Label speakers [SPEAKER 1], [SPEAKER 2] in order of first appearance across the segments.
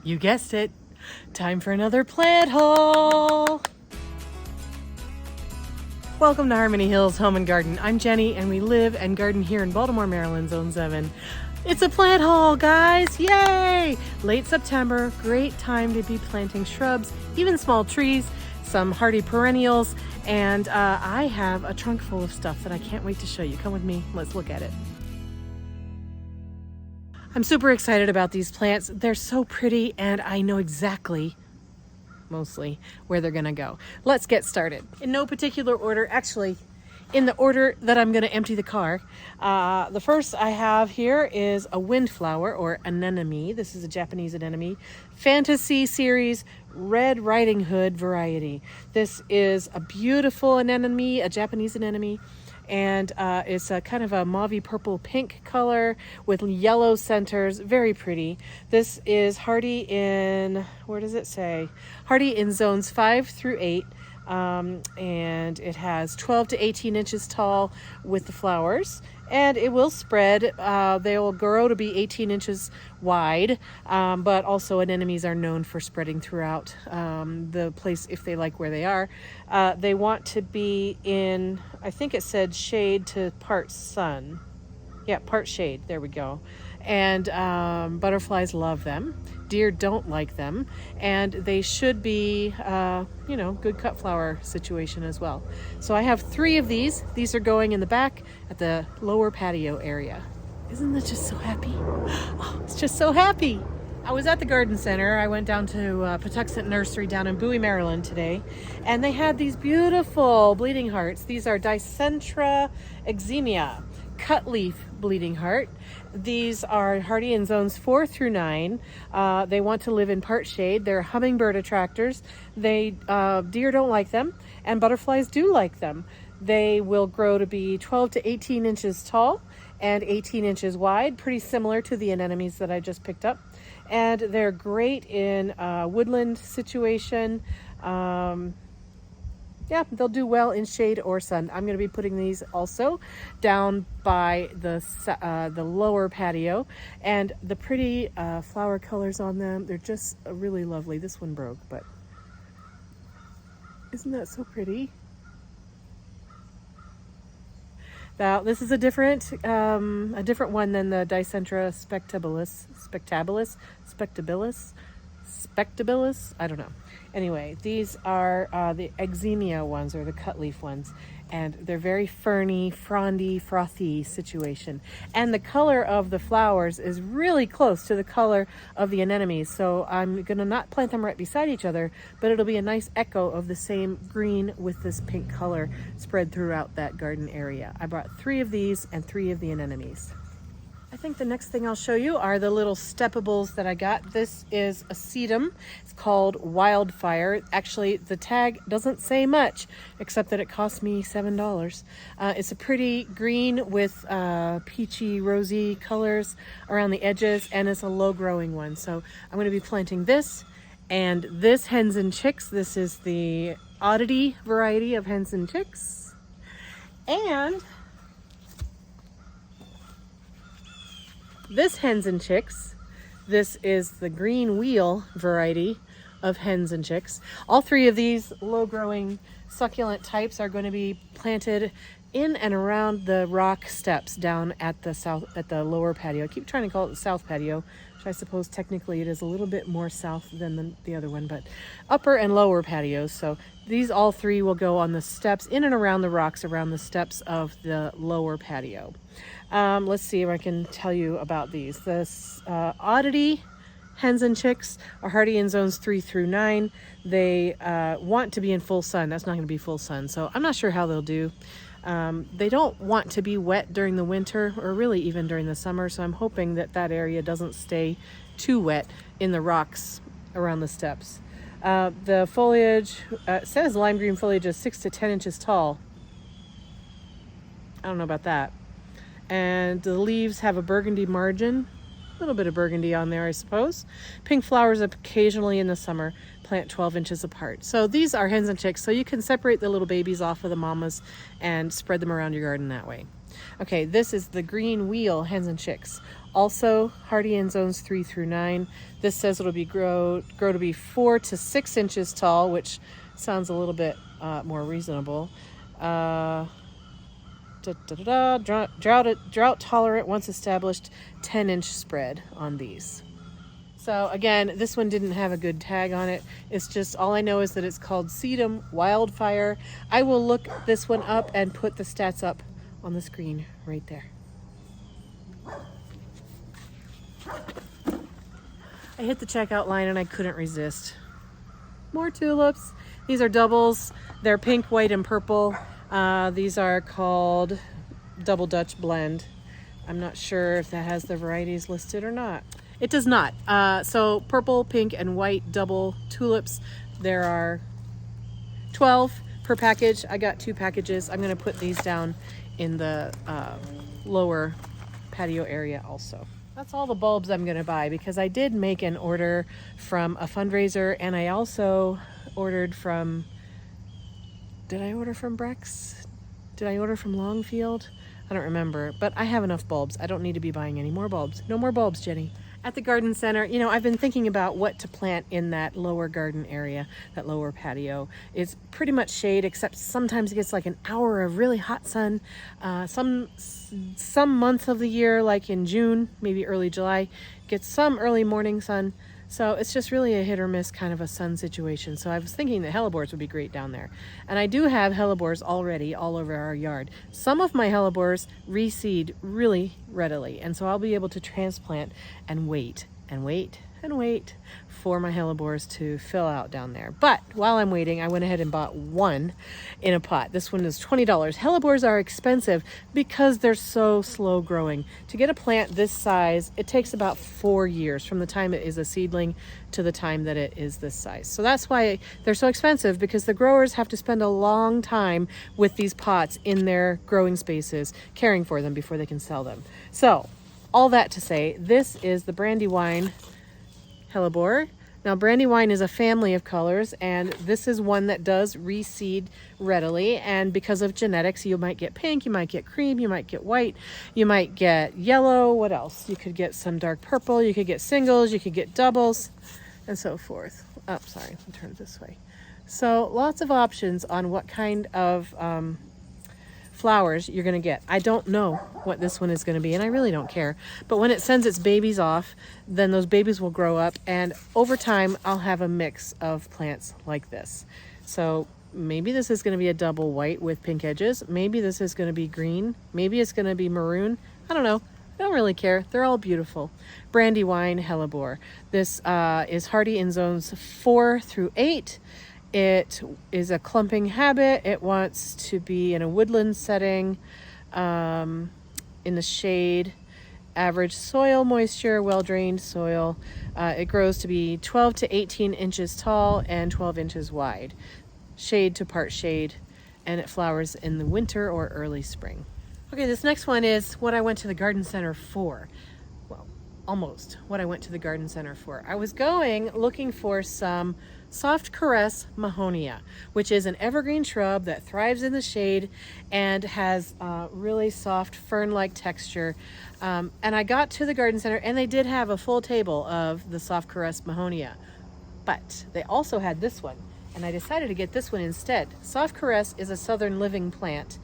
[SPEAKER 1] You guessed it. Time for another plant haul. Welcome to Harmony Hills Home and Garden. I'm Jenny and we live and garden here in Baltimore, Maryland, Zone 7. It's a plant haul, guys. Yay! Late September, great time to be planting shrubs, even small trees, some hardy perennials, and I have a trunk full of stuff that I can't wait to show you. Come with me, let's look at it. I'm super excited about these plants. They're so pretty and I know exactly, mostly, where they're gonna go. Let's get started. In no particular order, actually, in the order that I'm gonna empty the car. The first I have here is a Windflower or Anemone. This is a Japanese anemone. Fantasy series Red Riding Hood variety. This is a beautiful anemone, a Japanese anemone. And it's a kind of a mauvey purple pink color with yellow centers, very pretty. This is hardy in, where does it say? Hardy in zones 5 through 8. And it has 12 to 18 inches tall with the flowers, and it will spread. They will grow to be 18 inches wide, but also anemones are known for spreading throughout the place if they like where they are. They want to be in, I think it said shade to part sun. Yeah, part shade, there we go. And butterflies love them. Deer don't like them. And they should be, good cut flower situation as well. So I have 3 of these. These are going in the back at the lower patio area. Isn't that just so happy? Oh, it's just so happy. I was at the garden center. I went down to Patuxent Nursery down in Bowie, Maryland today. And they had these beautiful bleeding hearts. These are Dicentra exemia. Cut leaf bleeding heart. These are hardy in zones 4 through 9. They want to live in part shade. They're hummingbird attractors. Deer don't like them, and butterflies do like them. They will grow to be 12 to 18 inches tall and 18 inches wide, pretty similar to the anemones that I just picked up. And they're great in woodland situation. Yeah, they'll do well in shade or sun. I'm going to be putting these also down by the lower patio, and the pretty flower colors on them, they're just really lovely. This one broke, but isn't that so pretty? Now, this is a different one than the Dicentra spectabilis. I don't know. Anyway, these are the exemia ones, or the cut leaf ones, and they're very ferny, frondy, frothy situation. And the color of the flowers is really close to the color of the anemones, so I'm gonna not plant them right beside each other, but it'll be a nice echo of the same green with this pink color spread throughout that garden area. I brought 3 of these and 3 of the anemones. I think the next thing I'll show you are the little steppables that I got. This is a sedum. It's called Wildfire. Actually, the tag doesn't say much, except that it cost me $7. It's a pretty green with peachy, rosy colors around the edges, and it's a low-growing one. So I'm going to be planting this and this Hens and Chicks. This is the oddity variety of Hens and Chicks. And this Hens and Chicks, this is the green wheel variety of Hens and Chicks. All 3 of these low-growing succulent types are going to be planted in and around the rock steps down at the lower patio. I keep trying to call it the south patio, which I suppose technically it is a little bit more south than the other one, but upper and lower patios. So these all 3 will go on the steps in and around the rocks around the steps of the lower patio. Let's see if I can tell you about these. This oddity Hens and Chicks are hardy in zones 3 through 9. They want to be in full sun. That's not going to be full sun, so I'm not sure how they'll do. They don't want to be wet during the winter, or really even during the summer, so I'm hoping that that area doesn't stay too wet in the rocks around the steps. The foliage says lime green foliage is 6 to 10 inches tall. I don't know about that. And the leaves have a burgundy margin, a little bit of burgundy on there, I suppose. Pink flowers occasionally in the summer, plant 12 inches apart. So these are Hens and Chicks, so you can separate the little babies off of the mamas and spread them around your garden that way. Okay, this is the green wheel Hens and Chicks. Also hardy in zones 3 through 9. This says it'll be grow to be 4 to 6 inches tall, which sounds a little bit more reasonable. Drought tolerant once established, 10-inch spread on these. So again, this one didn't have a good tag on it. It's just, all I know is that it's called Sedum Wildfire. I will look this one up and put the stats up on the screen right there. I hit the checkout line and I couldn't resist. More tulips. These are doubles. They're pink, white, and purple. These are called Double Dutch Blend. I'm not sure if that has the varieties listed or not. It does not. So purple, pink, and white double tulips. There are 12 per package. I got 2 packages. I'm going to put these down in the lower patio area also. That's all the bulbs I'm going to buy because I did make an order from a fundraiser, and I also ordered from, did I order from Brex? Did I order from Longfield? I don't remember, but I have enough bulbs. I don't need to be buying any more bulbs. No more bulbs, Jenny. At the garden center, you know, I've been thinking about what to plant in that lower garden area, that lower patio. It's pretty much shade, except sometimes it gets like an hour of really hot sun. Some month of the year, like in June, maybe early July, gets some early morning sun. So it's just really a hit or miss kind of a sun situation. So I was thinking that Hellebores would be great down there. And I do have Hellebores already all over our yard. Some of my Hellebores reseed really readily. And so I'll be able to transplant and wait and wait and wait for my Hellebores to fill out down there. But while I'm waiting, I went ahead and bought one in a pot. This one is $20. Hellebores are expensive because they're so slow growing. To get a plant this size, it takes about 4 years from the time it is a seedling to the time that it is this size. So that's why they're so expensive, because the growers have to spend a long time with these pots in their growing spaces, caring for them before they can sell them. So all that to say, this is the Brandywine Hellebor. Now, Brandywine is a family of colors, and this is one that does reseed readily. And because of genetics, you might get pink, you might get cream, you might get white, you might get yellow. What else? You could get some dark purple, you could get singles, you could get doubles, and so forth. Oh, sorry, let me turn it this way. So lots of options on what kind of flowers you're going to get. I don't know what this one is going to be, and I really don't care. But when it sends its babies off, then those babies will grow up, and over time I'll have a mix of plants like this. So maybe this is going to be a double white with pink edges. Maybe this is going to be green. Maybe it's going to be maroon. I don't know. I don't really care. They're all beautiful. Brandywine Hellebor. This is hardy in zones 4 through 8. It is a clumping habit. It wants to be in a woodland setting, in the shade, average soil moisture, well-drained soil. It grows to be 12 to 18 inches tall and 12 inches wide. Shade to part shade, and it flowers in the winter or early spring. Okay, this next one is what I went to the garden center for. Well, almost what I went to the garden center for. I was looking for some Soft Caress Mahonia, which is an evergreen shrub that thrives in the shade and has really soft fern-like texture. And I got to the garden center and they did have a full table of the Soft Caress Mahonia, but they also had this one, and I decided to get this one instead. Soft Caress is a southern living plant.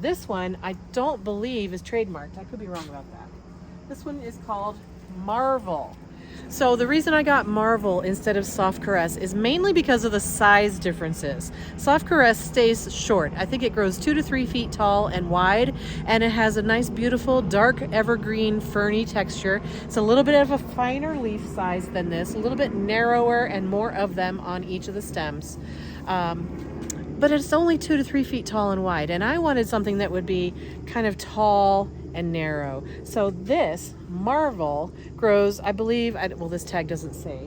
[SPEAKER 1] This one I don't believe is trademarked. I could be wrong about that. This one is called Marvel. So the reason I got Marvel instead of Soft Caress is mainly because of the size differences. Soft Caress stays short. I think it grows 2 to 3 feet tall and wide, and it has a nice, beautiful, dark, evergreen, ferny texture. It's a little bit of a finer leaf size than this, a little bit narrower and more of them on each of the stems. But it's only 2 to 3 feet tall and wide, and I wanted something that would be kind of tall and narrow. So this Marvel grows, I believe, well, this tag doesn't say,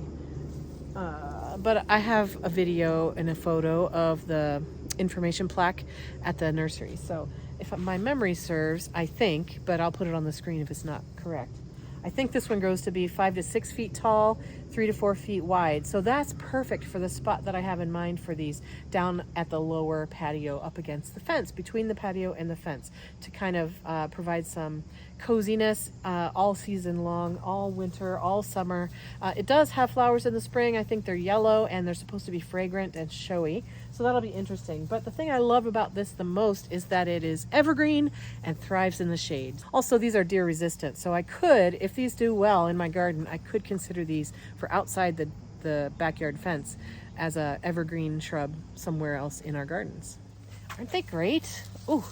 [SPEAKER 1] but I have a video and a photo of the information plaque at the nursery. So if my memory serves, I think, but I'll put it on the screen if it's not correct. I think this one grows to be 5 to 6 feet tall, 3 to 4 feet wide. So that's perfect for the spot that I have in mind for these, down at the lower patio up against the fence, between the patio and the fence, to kind of provide some coziness all season long, all winter, all summer. It does have flowers in the spring. I think they're yellow and they're supposed to be fragrant and showy. So that'll be interesting. But the thing I love about this the most is that it is evergreen and thrives in the shade. Also, these are deer resistant. So I could, if these do well in my garden, I could consider these for outside the backyard fence as a evergreen shrub somewhere else in our gardens. Aren't they great? Ooh,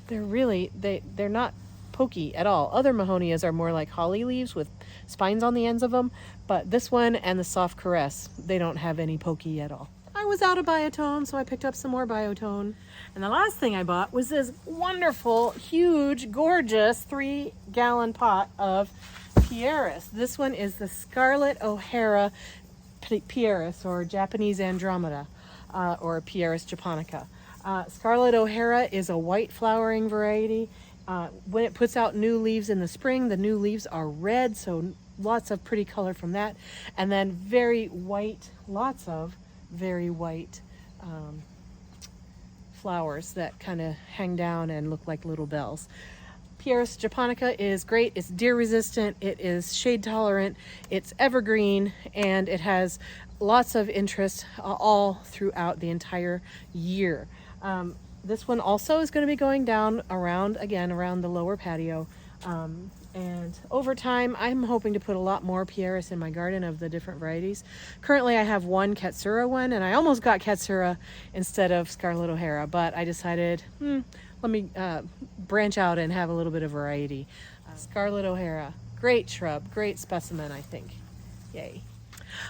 [SPEAKER 1] they're really, they're not pokey at all. Other Mahonias are more like holly leaves with spines on the ends of them, but this one and the soft caress, they don't have any pokey at all. I was out of biotone, so I picked up some more biotone. And the last thing I bought was this wonderful, huge, gorgeous 3-gallon pot of Pieris. This one is the Scarlet O'Hara Pieris, or Japanese Andromeda, or Pieris japonica. Scarlet O'Hara is a white flowering variety. When it puts out new leaves in the spring, the new leaves are red, so lots of pretty color from that. And then very white, lots of very white flowers that kind of hang down and look like little bells. Pieris japonica is great. It's deer resistant, it is shade tolerant, it's evergreen, and it has lots of interest all throughout the entire year. This one also is going to be going down around the lower patio. And over time, I'm hoping to put a lot more Pieris in my garden of the different varieties. Currently, I have one Katsura one, and I almost got Katsura instead of Scarlet O'Hara, but I decided, let me branch out and have a little bit of variety. Scarlet O'Hara, great shrub, great specimen, I think. Yay.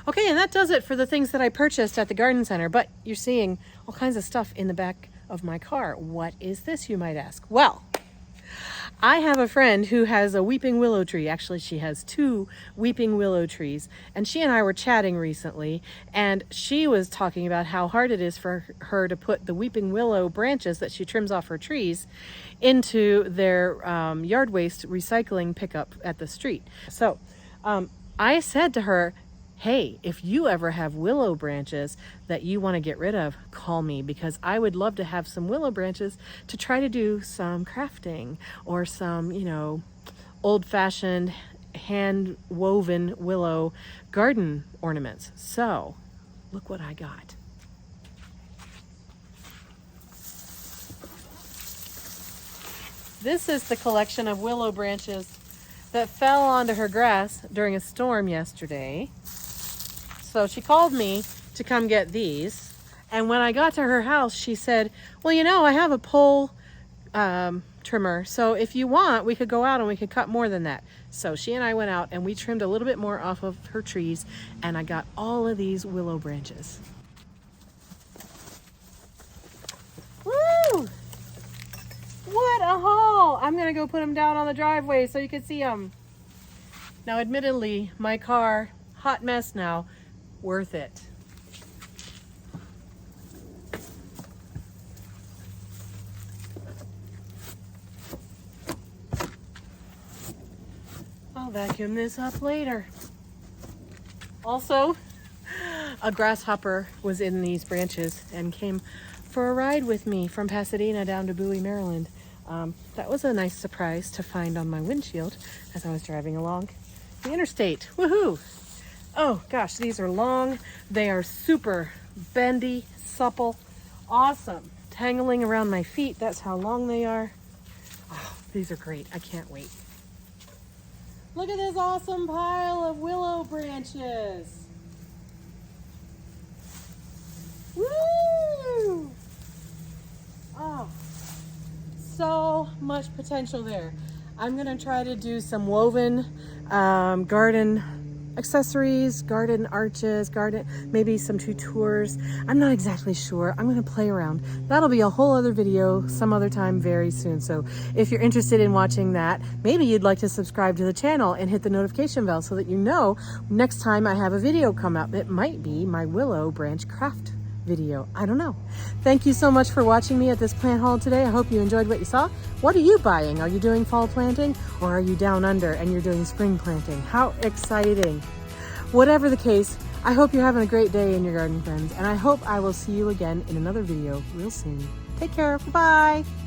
[SPEAKER 1] Okay, and that does it for the things that I purchased at the garden center, but you're seeing all kinds of stuff in the back of my car. What is this, you might ask? Well, I have a friend who has a weeping willow tree. Actually, she has 2 weeping willow trees, and she and I were chatting recently, and she was talking about how hard it is for her to put the weeping willow branches that she trims off her trees into their yard waste recycling pickup at the street. So I said to her, hey, if you ever have willow branches that you want to get rid of, call me, because I would love to have some willow branches to try to do some crafting or some, old-fashioned hand-woven willow garden ornaments. So, look what I got. This is the collection of willow branches that fell onto her grass during a storm yesterday. So she called me to come get these. And when I got to her house, she said, well, I have a pole trimmer. So if you want, we could go out and we could cut more than that. So she and I went out and we trimmed a little bit more off of her trees. And I got all of these willow branches. Woo! What a haul! I'm going to go put them down on the driveway so you can see them. Now, admittedly, my car, hot mess now, worth it. I'll vacuum this up later. Also, a grasshopper was in these branches and came for a ride with me from Pasadena down to Bowie, Maryland. That was a nice surprise to find on my windshield as I was driving along the interstate. Woohoo! Oh gosh, these are long. They are super bendy, supple, awesome. Tangling around my feet, that's how long they are. Oh, these are great. I can't wait. Look at this awesome pile of willow branches. Woo! Oh, so much potential there. I'm gonna try to do some woven garden accessories, garden arches, maybe some tours. I'm not exactly sure. I'm going to play around. That'll be a whole other video some other time very soon. So if you're interested in watching that, maybe you'd like to subscribe to the channel and hit the notification bell so that you know next time I have a video come up. It might be my willow branch craft video. I don't know. Thank you so much for watching me at this plant haul today. I hope you enjoyed what you saw. What are you buying? Are you doing fall planting or are you down under and you're doing spring planting? How exciting. Whatever the case, I hope you're having a great day in your garden, friends, and I hope I will see you again in another video real soon. Take care. Bye-bye.